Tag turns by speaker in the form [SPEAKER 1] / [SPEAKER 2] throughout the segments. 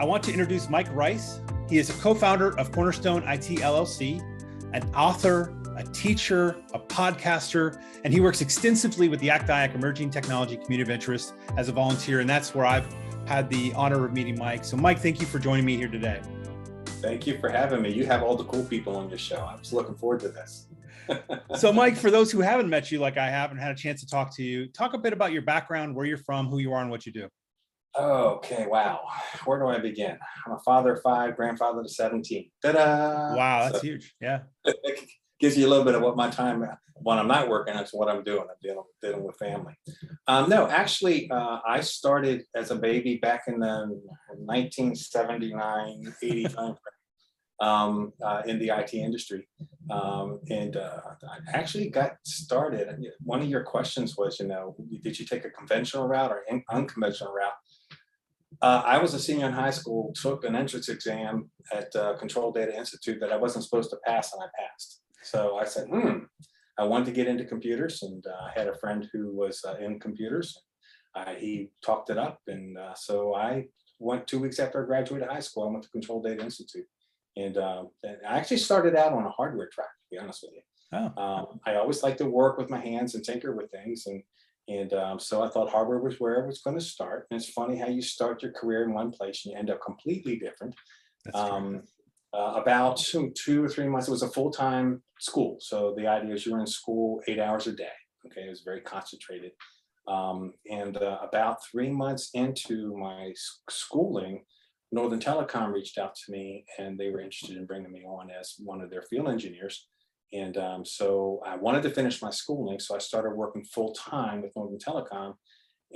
[SPEAKER 1] want to introduce Mike Rice. He is a co-founder of CornerStone IT LLC, an author, a teacher, a podcaster, and he works extensively with the ACT-IAC Emerging Technology Community of Interest as a volunteer, and that's where I've had the honor of meeting Mike. So Mike, thank you for joining me here today.
[SPEAKER 2] Thank you for having me. You have all the cool people on your show. I was looking forward to this.
[SPEAKER 1] So Mike, for those who haven't met you like I have and had a chance to talk to you, talk a bit about your background, where you're from, who you are, and what you do.
[SPEAKER 2] Okay, wow. Where do I begin? I'm a father of 5, grandfather to 17. Ta-da!
[SPEAKER 1] Wow, that's huge. Yeah.
[SPEAKER 2] It gives you a little bit of what my time, when I'm not working, that's what I'm doing. I'm dealing with family. No, actually, I started as a baby back in the 1979, 80 time in the IT industry. I actually got started. One of your questions was, did you take a conventional route or unconventional route? I was a senior in high school, took an entrance exam at Control Data Institute that I wasn't supposed to pass, and I passed. So I said, I wanted to get into computers, and I had a friend who was in computers. He talked it up, and so I went 2 weeks after I graduated high school. I went to Control Data Institute, and I actually started out on a hardware track, to be honest with you.
[SPEAKER 1] Oh.
[SPEAKER 2] I always like to work with my hands and tinker with things, and so I thought hardware was where I was going to start. And it's funny how you start your career in one place and you end up completely different. About 2 or 3 months, it was a full-time school. So the idea is you were in school 8 hours a day. Okay, it was very concentrated. About 3 months into my schooling, Northern Telecom reached out to me, and they were interested in bringing me on as one of their field engineers. And so I wanted to finish my schooling, so I started working full-time with Northern Telecom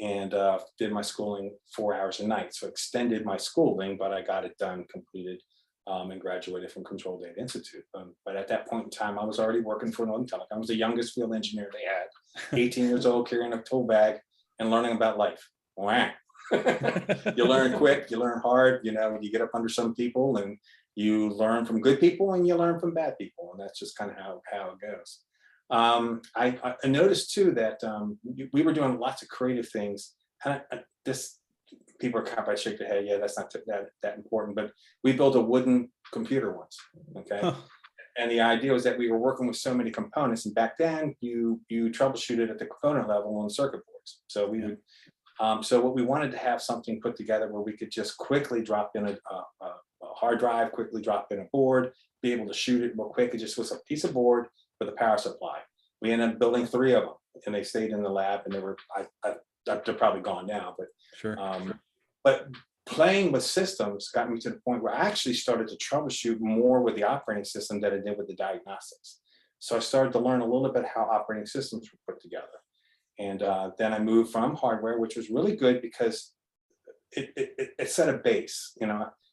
[SPEAKER 2] and did my schooling 4 hours a night. So extended my schooling, but I got it done, completed, and graduated from Control Data Institute. But at that point in time, I was already working for Northern Telecom. I was the youngest field engineer they had, 18 years old, carrying a tool bag and learning about life. Wow. You learn quick, you learn hard, you get up under some people, and you learn from good people and you learn from bad people. And that's just kind of how it goes. I noticed too that we were doing lots of creative things. People are kind of shake their head. Yeah, that's not that important, but we built a wooden computer once. Okay. Huh. And the idea was that we were working with so many components, and back then you troubleshoot it at the component level on circuit boards. So we would, so what we wanted to have something put together where we could just quickly drop in a hard drive, quickly drop in a board, be able to shoot it real quick. It just was a piece of board with a power supply. We ended up building 3 of them, and they stayed in the lab, and they were, they're probably gone now, but
[SPEAKER 1] sure.
[SPEAKER 2] But playing with systems got me to the point where I actually started to troubleshoot more with the operating system than I did with the diagnostics. So I started to learn a little bit how operating systems were put together. And then I moved from hardware, which was really good because it set a base.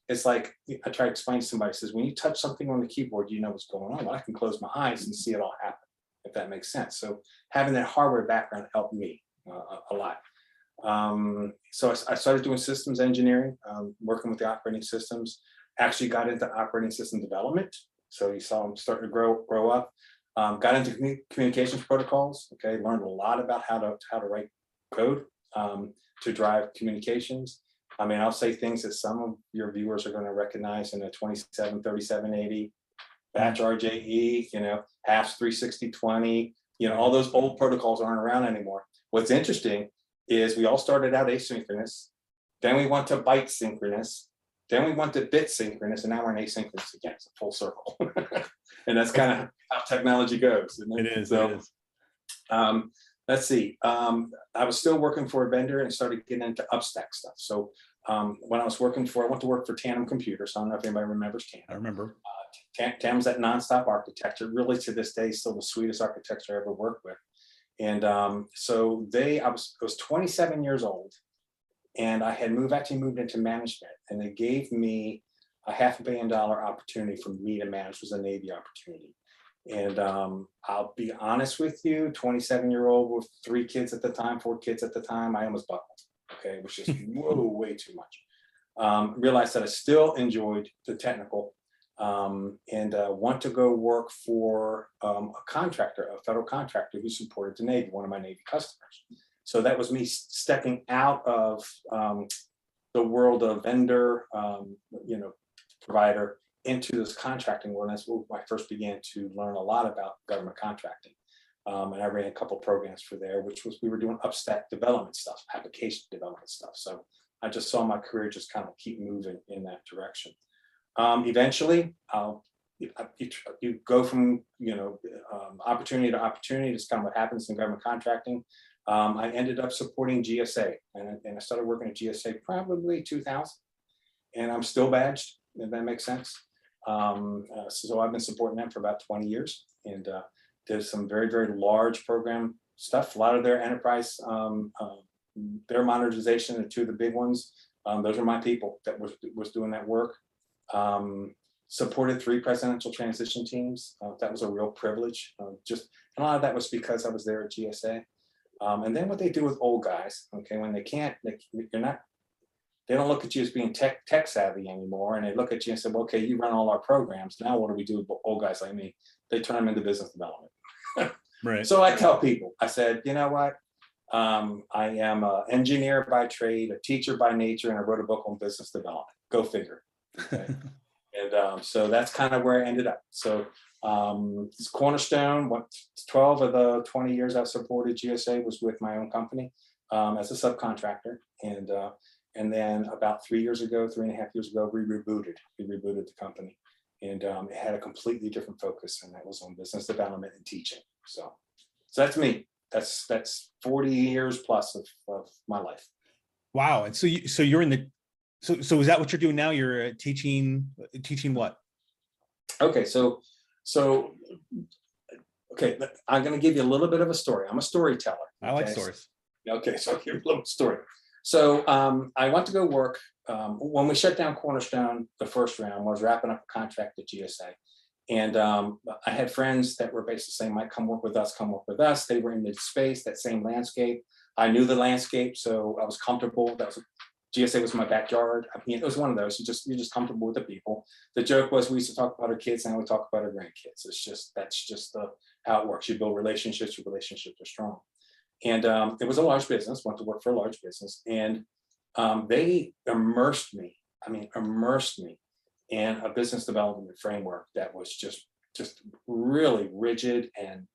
[SPEAKER 2] It's like I try to explain to somebody, says, when you touch something on the keyboard, you know what's going on. Well, I can close my eyes and see it all happen, if that makes sense. So having that hardware background helped me a lot. So I started doing systems engineering, working with the operating systems, actually got into operating system development. So you saw them starting to grow up, got into communications protocols. Okay. Learned a lot about how to write code, to drive communications. I mean, I'll say things that some of your viewers are going to recognize in a 273780, batch RJE, HAPS 36020, all those old protocols aren't around anymore. What's interesting is we all started out asynchronous, then we went to byte synchronous, then we went to bit synchronous, and now we're in asynchronous again. It's a full circle. And that's kind of how technology goes.
[SPEAKER 1] It is.
[SPEAKER 2] So, it is. Let's see. I was still working for a vendor and started getting into upstack stuff. So when I went to work for Tandem Computers. I don't know if anybody remembers Tandem.
[SPEAKER 1] I remember.
[SPEAKER 2] Tandem's that nonstop architecture, really to this day, still the sweetest architecture I ever worked with. And so I was 27 years old, and I had moved into management, and they gave me a $500 million opportunity for me to manage. It was a Navy opportunity. And I'll be honest with you, 27-year-old with 4 kids at the time, I almost buckled. Okay, it was just way too much. Realized that I still enjoyed the technical, and want to go work for a federal contractor who supported the Navy, one of my Navy customers. So that was me stepping out of the the world of vendor, provider into this contracting world. And that's where I first began to learn a lot about government contracting. And I ran a couple programs for there, which was, we were doing upstack development stuff, application development stuff. So I just saw my career just kind of keep moving in that direction. Eventually, you go from, opportunity to opportunity. That's kind of what happens in government contracting. I ended up supporting GSA, and I started working at GSA probably 2000, and I'm still badged, if that makes sense. So I've been supporting them for about 20 years, and did some very, very large program stuff. A lot of their enterprise, their modernization, and two of the big ones, those are my people that was doing that work. Supported 3 presidential transition teams. That was a real privilege. And a lot of that was because I was there at GSA. And then what they do with old guys, okay, when they can't, they don't look at you as being tech savvy anymore, and they look at you and say, well, okay, you run all our programs. Now what do we do with old guys like me? They turn them into business development.
[SPEAKER 1] Right.
[SPEAKER 2] So I tell people, I said, you know what? I am an engineer by trade, a teacher by nature, and I wrote a book on business development. Go figure. Okay? And so that's kind of where I ended up. So it's CornerStone. 12 of the 20 years I've supported GSA was with my own company as a subcontractor. And then about 3.5 years ago, we rebooted the company. And it had a completely different focus, and that was on business development and teaching. So that's me. That's 40 years plus of my life.
[SPEAKER 1] Wow. And so you're in the, so is that what you're doing now? You're teaching what?
[SPEAKER 2] Okay. Okay. I'm going to give you a little bit of a story. I'm a storyteller.
[SPEAKER 1] I like stories.
[SPEAKER 2] Okay. So here's a little story. So I went to go work when we shut down CornerStone. The first round, I was wrapping up a contract at GSA, and I had friends that were basically saying, "Mike, come work with us. Come work with us." They were in the space, that same landscape. I knew the landscape, so I was comfortable. GSA was my backyard. I mean, it was one of those. You're just comfortable with the people. The joke was we used to talk about our kids, and we talk about our grandkids. That's just how it works. You build relationships. Your relationships are strong. And it was a large business. Went to work for a large business, and they immersed me in a business development framework that was just really rigid, and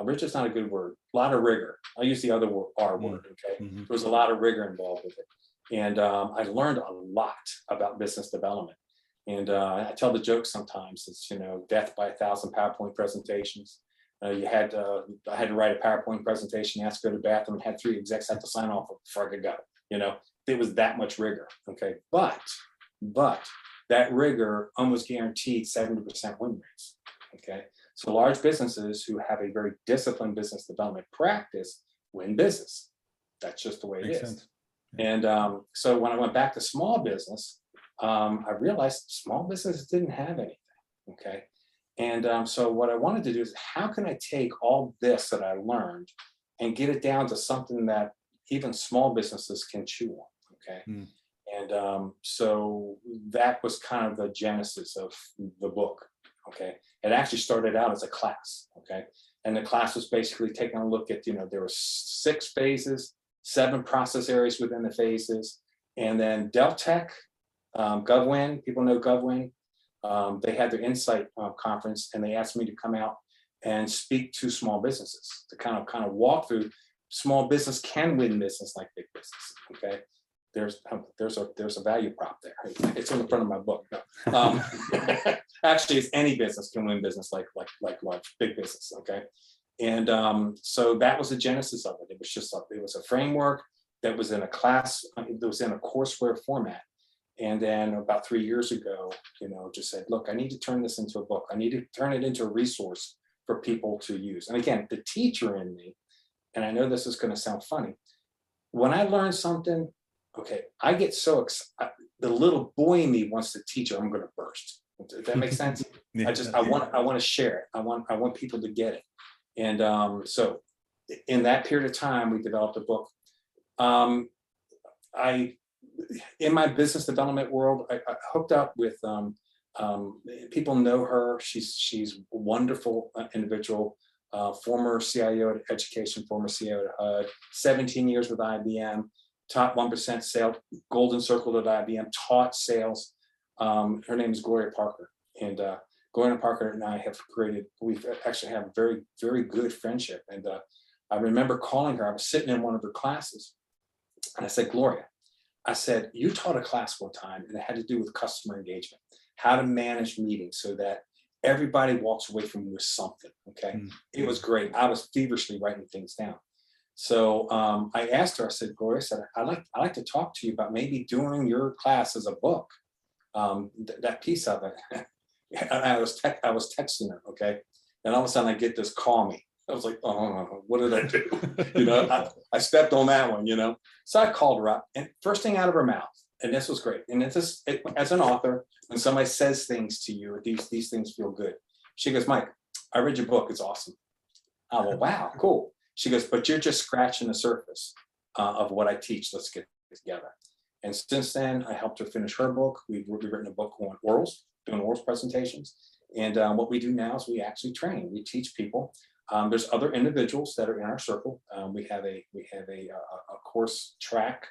[SPEAKER 2] rigid's not a good word. A lot of rigor. I use the other word, R word. Okay,
[SPEAKER 1] Mm-hmm.
[SPEAKER 2] There was a lot of rigor involved with it, and I learned a lot about business development. And I tell the joke sometimes. It's death by 1,000 PowerPoint presentations. I had to write a PowerPoint presentation, asked to go to the bathroom, and had 3 execs have to sign off before I could go. It was that much rigor. Okay, but that rigor almost guaranteed 70% win rates. Okay, so large businesses who have a very disciplined business development practice win business. That's just the way it
[SPEAKER 1] Makes
[SPEAKER 2] is.
[SPEAKER 1] sense.
[SPEAKER 2] And so when I went back to small business, I realized small business didn't have anything. Okay. And so what I wanted to do is, how can I take all this that I learned and get it down to something that even small businesses can chew on? Okay.
[SPEAKER 1] Mm.
[SPEAKER 2] And so that was kind of the genesis of the book. Okay. It actually started out as a class. Okay. And the class was basically taking a look at, there were 6 phases, 7 process areas within the phases. And then Deltec, GovWin, people know GovWin. They had their Insight conference, and they asked me to come out and speak to small businesses to kind of walk through small business can win business like big business. Okay, there's a value prop there. It's on the front of my book. Actually, it's any business can win business like large big business. Okay, and so that was the genesis of it. It was a framework that was in a class. It was in a courseware format. And then about 3 years ago, just said, look, I need to turn this into a book. I need to turn it into a resource for people to use. And again, the teacher in me, and I know this is going to sound funny, when I learn something, okay, I get so excited. The little boy in me wants to teach, or I'm going to burst. Does that make sense?
[SPEAKER 1] Yeah.
[SPEAKER 2] I want to share it. I want people to get it. And so in that period of time, we developed a book. In my business development world, I hooked up with people know her. She's a wonderful individual, former CIO at Education, former CIO at HUD, 17 years with IBM. top 1% sales, golden circle at IBM, taught sales. Her name is Gloria Parker. And Gloria Parker and I we've actually have a very, very good friendship. And I remember calling her. I was sitting in one of her classes. And I said, Gloria, I said, you taught a class one time and it had to do with customer engagement, how to manage meetings so that everybody walks away from you with something. Okay. It was great. I was feverishly writing things down. So I asked her, I said, Gloria, I said, I'd like to talk to you about maybe doing your class as a book, that piece of it. And I was texting her. Okay. And all of a sudden I get this call me. I was like, oh, what did I do? I stepped on that one, So I called her up, and first thing out of her mouth, and this was great. And as an author, when somebody says things to you, these things feel good. She goes, Mike, I read your book. It's awesome. Oh, well, wow, cool. She goes, but you're just scratching the surface of what I teach. Let's get together. And since then, I helped her finish her book. We've written a book on orals, doing orals presentations. And what we do now is we actually train. We teach people. There's other individuals that are in our circle. We have a course track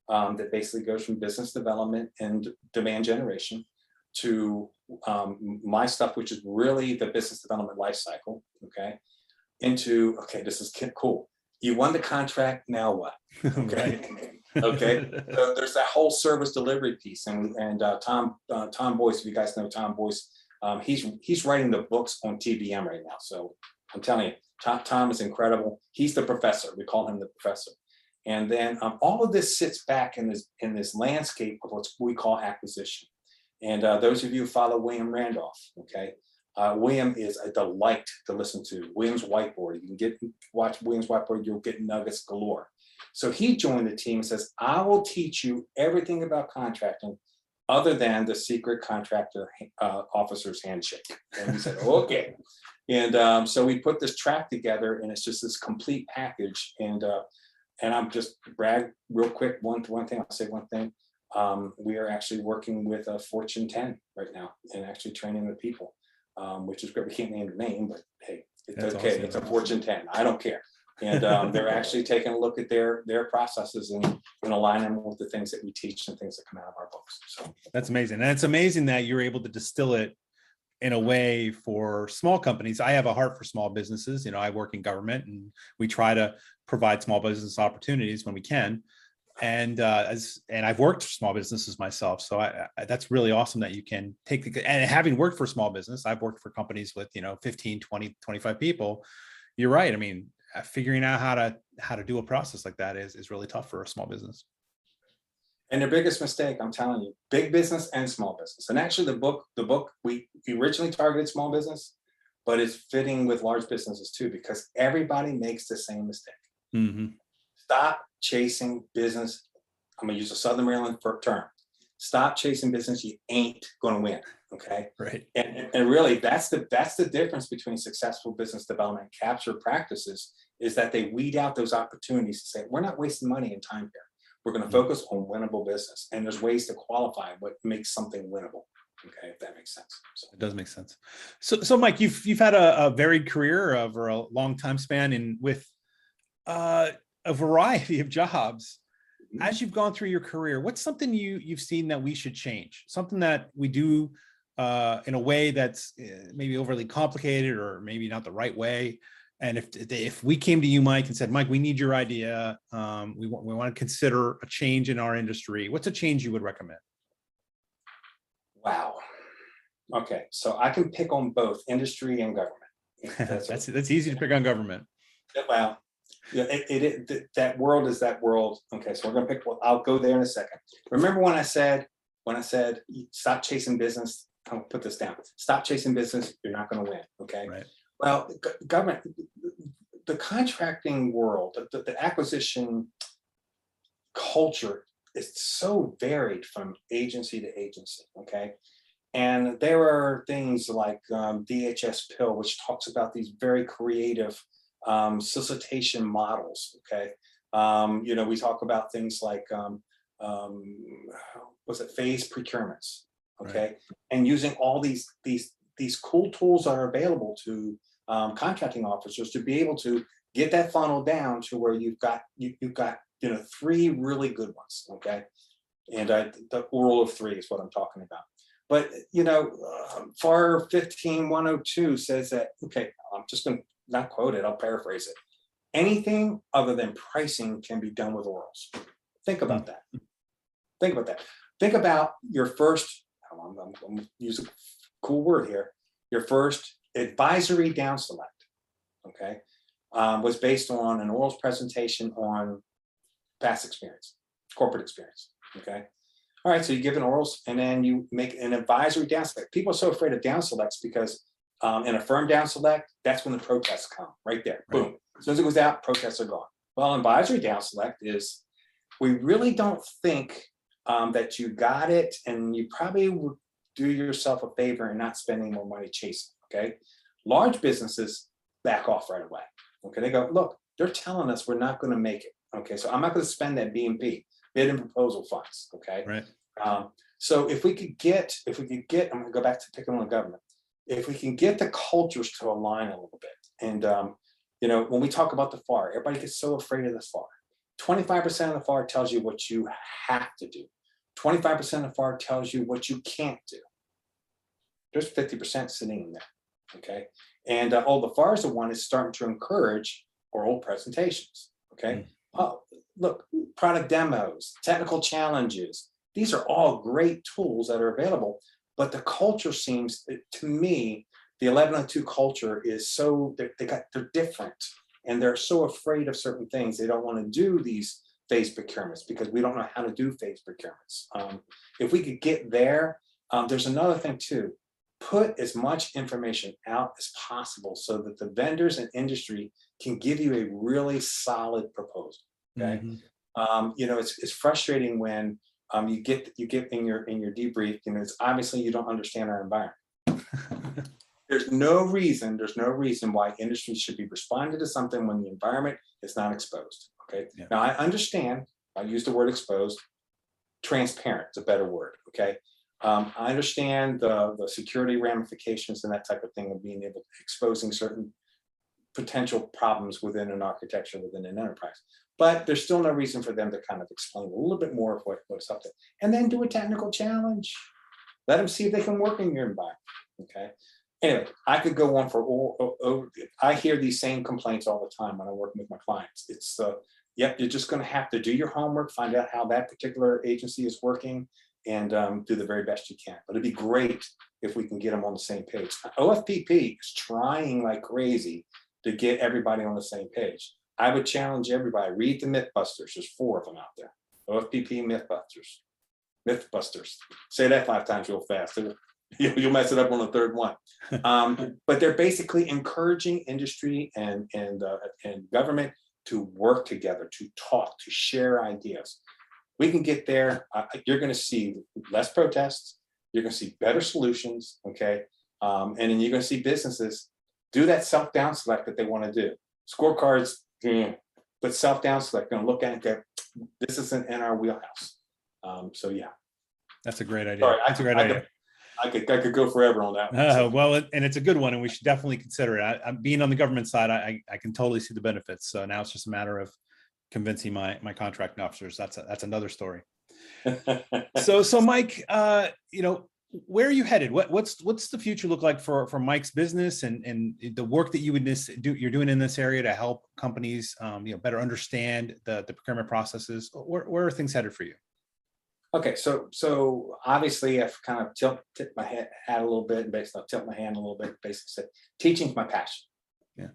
[SPEAKER 2] that basically goes from business development and demand generation to my stuff, which is really the business development life cycle. Okay, into this is cool. You won the contract. Now what? Okay. Okay. So there's that whole service delivery piece, and Tom Boyce. If you guys know Tom Boyce, he's writing the books on TBM right now. So I'm telling you, Tom is incredible. He's the professor. We call him the professor. And then all of this sits back in this landscape of what we call acquisition. And those of you who follow William Randolph, okay, William is a delight to listen to. William's whiteboard. You can watch William's whiteboard. You'll get nuggets galore. So he joined the team and says, "I will teach you everything about contracting, other than the secret contractor officer's handshake." And we said, "Okay." And so we put this track together, and it's just this complete package. And I'm just brag real quick. One thing, I'll say one thing. We are actually working with a Fortune 10 right now, and actually training the people, which is great. We can't name the name, but hey, it's That's okay. Awesome. It's a Fortune 10. I don't care. And they're actually taking a look at their processes and align them with the things that we teach and things that come out of our books. So
[SPEAKER 1] that's amazing. And it's amazing that you're able to distill it in a way for small companies. I have a heart for small businesses. I work in government, and we try to provide small business opportunities when we can. And I've worked for small businesses myself. So that's really awesome that you can take and having worked for small business, I've worked for companies with, 15, 20, 25 people. You're right. I mean, figuring out how to do a process like that is really tough for a small business.
[SPEAKER 2] And the biggest mistake, I'm telling you, big business and small business. And actually the book, we originally targeted small business, but it's fitting with large businesses too, because everybody makes the same mistake. Mm-hmm. Stop chasing business. I'm gonna use a Southern Maryland term. Stop chasing business you ain't gonna win. Okay.
[SPEAKER 1] Right.
[SPEAKER 2] And really that's the difference between successful business development and capture practices, is that they weed out those opportunities to say, we're not wasting money and time here. We're going to focus on winnable business, and there's ways to qualify what makes something winnable. Okay, if that makes sense. So.
[SPEAKER 1] It does make sense. So Mike, you've had a varied career over a long time span, and with a variety of jobs. Mm-hmm. As you've gone through your career, what's something you've seen that we should change? Something that we do in a way that's maybe overly complicated, or maybe not the right way. And if we came to you, Mike, and said, Mike, we need your idea, we want to consider a change in our industry, what's a change you would recommend?
[SPEAKER 2] Wow. Okay, so I can pick on both industry and government.
[SPEAKER 1] That's easy to pick on government.
[SPEAKER 2] Well, yeah, that world is that world. Okay, so we're gonna pick. Well, I'll go there in a second. Remember when I said stop chasing business? I'll put this down. Stop chasing business. You're not going to win. Okay.
[SPEAKER 1] Right.
[SPEAKER 2] Well, government, the contracting world, the acquisition culture is so varied from agency to agency. Okay. And there are things like DHS PIL, which talks about these very creative solicitation models. Okay. We talk about things like, phased procurements. Okay. Right. And using all these cool tools that are available to contracting officers to be able to get that funnel down to where you've got 3 really good ones, okay? And the oral of 3 is what I'm talking about. But FAR 15102 says that, okay, I'm just going to not quote it, I'll paraphrase it. Anything other than pricing can be done with orals. Think about that. Think about that. Think about your first, I'm going to use a cool word here, your first advisory down select, okay, was based on an orals presentation on past experience, corporate experience, okay? All right, so you give an orals and then you make an advisory down select. People are so afraid of down selects because in a firm down select, that's when the protests come, right there, boom. As soon as it goes out, protests are gone. Well, advisory down select is, we really don't think that you got it, and you probably would do yourself a favor and not spending more money chasing, okay? Large businesses back off right away, okay? They go, look, they're telling us we're not gonna make it, okay? So I'm not gonna spend that B&P, bid and proposal funds, okay?
[SPEAKER 1] Right.
[SPEAKER 2] So if we could get, I'm gonna go back to picking on the government. If we can get the cultures to align a little bit, and when we talk about the FAR, everybody gets so afraid of the FAR. 25% of the FAR tells you what you have to do. 25% of the FAR tells you what you can't do. There's 50% sitting in there, okay? And the FAR is the one that's starting to encourage oral presentations, okay? Oh, look, product demos, technical challenges. These are all great tools that are available, but the culture seems, to me, the 1102 culture is so, they're different, and they're so afraid of certain things. They don't want to do these phased procurements because we don't know how to do phased procurements. If we could get there, there's another thing too. Put as much information out as possible so that the vendors and industry can give you a really solid proposal. Okay, it's frustrating when you get in your debrief. It's obviously you don't understand our environment. There's no reason why industry should be responding to something when the environment is not exposed. Okay. Yeah. Now I understand, I use the word exposed, transparent is a better word. Okay. I understand the security ramifications and that type of thing of being able to exposing certain potential problems within an architecture, within an enterprise. But there's still no reason for them to kind of explain a little bit more of what's up there. And then do a technical challenge. Let them see if they can work in your environment. Okay. Anyway, I could go on for, I hear these same complaints all the time when I work with my clients. It's, yep, you're just going to have to do your homework, find out how that particular agency is working, and do the very best you can. But it'd be great if we can get them on the same page. OFPP is trying like crazy to get everybody on the same page. I would challenge everybody, read the Mythbusters. There's 4 of them out there. OFPP Mythbusters. Mythbusters. Say that 5 times real fast. You'll mess it up on the 3rd one. But they're basically encouraging industry and government to work together, to talk, to share ideas. We can get there. You're going to see less protests. You're going to see better solutions. Okay. And then you're going to see businesses do that self-down select that they want to do. Scorecards, but self-down select, going to look at it and go, this isn't in our wheelhouse. So yeah.
[SPEAKER 1] That's a great idea.
[SPEAKER 2] Sorry,
[SPEAKER 1] That's a great idea.
[SPEAKER 2] I could go forever on that one.
[SPEAKER 1] Well, and it's a good one, and we should definitely consider it. I'm being on the government side, I can totally see the benefits. So now it's just a matter of convincing my contract officers. That's another story. So Mike, where are you headed? What's the future look like for Mike's business and the work that you're doing in this area to help companies better understand the procurement processes? Where are things headed for you?
[SPEAKER 2] Okay, so obviously I've kind of tipped my hat a little bit, and basically I've tipped my hand a little bit. Basically said, teaching's my passion. Yeah,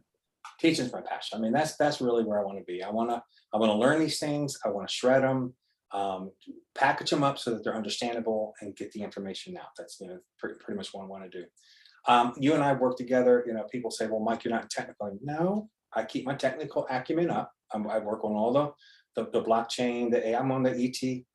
[SPEAKER 2] teaching's my passion. I mean, that's really where I want to be. I want to learn these things. I want to shred them, package them up so that they're understandable, and get the information out. That's pretty much what I want to do. You and I work together. People say, "Well, Mike, you're not technical." No, I keep my technical acumen up. I work on all the blockchain, I'm on the ET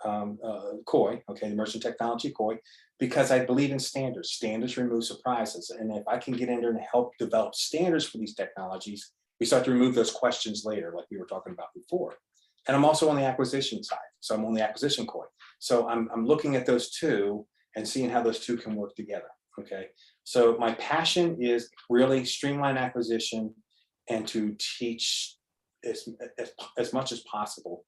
[SPEAKER 2] COI, okay, the Emerging Technology COI, because I believe in standards. Standards remove surprises. And if I can get in there and help develop standards for these technologies, we start to remove those questions later, like we were talking about before. And I'm also on the acquisition side. So I'm on the acquisition COI. So I'm looking at those two and seeing how those two can work together, okay? So my passion is really streamline acquisition and to teach as much as possible,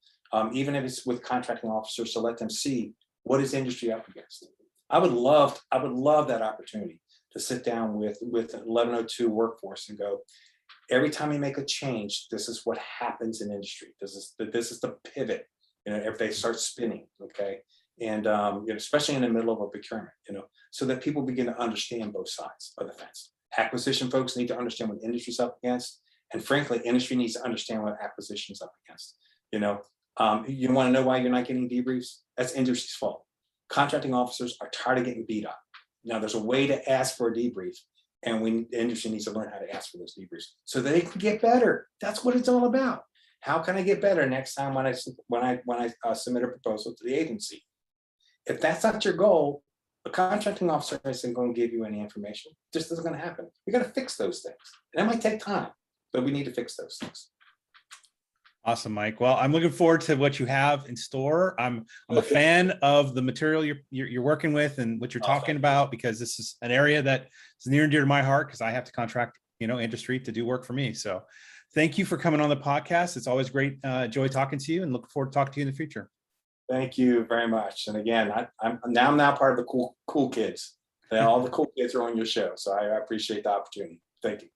[SPEAKER 2] even if it's with contracting officers, to let them see what is industry up against. I would love that opportunity to sit down with an 1102 workforce and go, every time you make a change, this is what happens in industry. This is the pivot, if they start spinning, okay? And especially in the middle of a procurement, so that people begin to understand both sides of the fence. Acquisition folks need to understand what industry's up against. And frankly, industry needs to understand what acquisition is up against. You want to know why you're not getting debriefs? That's industry's fault. Contracting officers are tired of getting beat up. Now, there's a way to ask for a debrief, and the industry needs to learn how to ask for those debriefs so that they can get better. That's what it's all about. How can I get better next time when I submit a proposal to the agency? If that's not your goal, a contracting officer isn't going to give you any information. It just isn't going to happen. We got to fix those things. And it might take time, but we need to fix those things.
[SPEAKER 1] Awesome, Mike. Well, I'm looking forward to what you have in store. I'm a fan of the material you're working with and what you're talking about, because this is an area that is near and dear to my heart, because I have to contract, industry to do work for me. So thank you for coming on the podcast. It's always great, joy talking to you, and looking forward to talking to you in the future.
[SPEAKER 2] Thank you very much. And again, I'm now part of the cool kids. All the cool kids are on your show. So I appreciate the opportunity. Thank you.